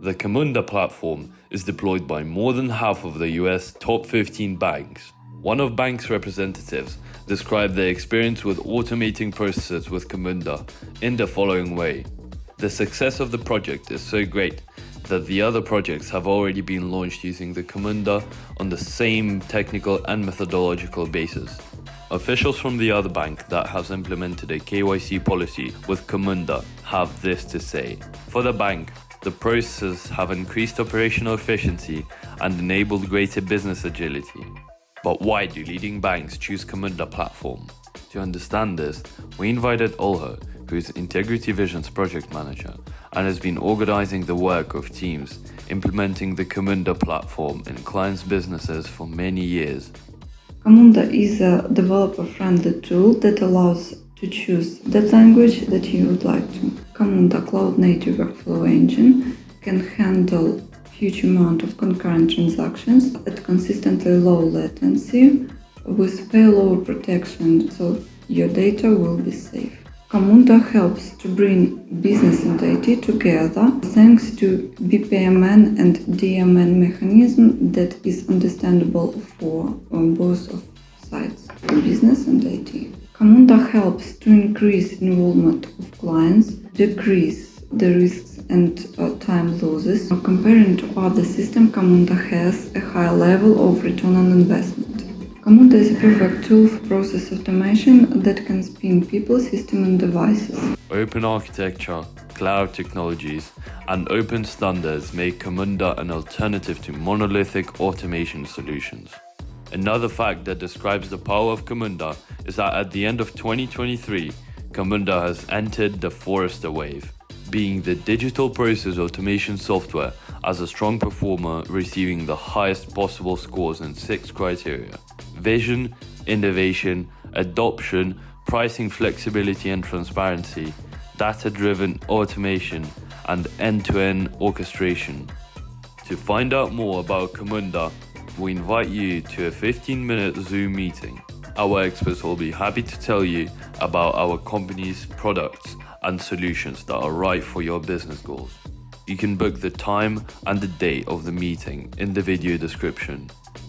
The Camunda platform is deployed by more than half of the US top 15 banks. One of bank's representatives described their experience with automating processes with Camunda in the following way. The success of the project is so great that the other projects have already been launched using the Camunda on the same technical and methodological basis. Officials from the other bank that has implemented a KYC policy with Camunda have this to say. For the bank, the processes have increased operational efficiency and enabled greater business agility. But why do leading banks choose Camunda platform? To understand this, we invited Olha, who is Integrity Vision's project manager and has been organizing the work of teams implementing the Camunda platform in clients' businesses for many years. Camunda is a developer-friendly tool that allows to choose that language that you would like to. Camunda cloud-native workflow engine can handle huge amount of concurrent transactions at consistently low latency with failover protection, so your data will be safe. Camunda helps to bring business and IT together thanks to BPMN and DMN mechanism that is understandable for both of sides, for business and IT. Camunda helps to increase involvement of clients, decrease the risks and time losses. Comparing to other systems, Camunda has a high level of return on investment. Camunda is a perfect tool for process automation that can spin people, systems and devices. Open architecture, cloud technologies, and open standards make Camunda an alternative to monolithic automation solutions. Another fact that describes the power of Camunda is that at the end of 2023, Camunda has entered the Forrester wave, being the digital process automation software as a strong performer, receiving the highest possible scores in 6 criteria: vision, innovation, adoption, pricing flexibility and transparency, data-driven automation, and end-to-end orchestration. To find out more about Camunda, we invite you to a 15-minute Zoom meeting. Our experts will be happy to tell you about our company's products and solutions that are right for your business goals. You can book the time and the date of the meeting in the video description.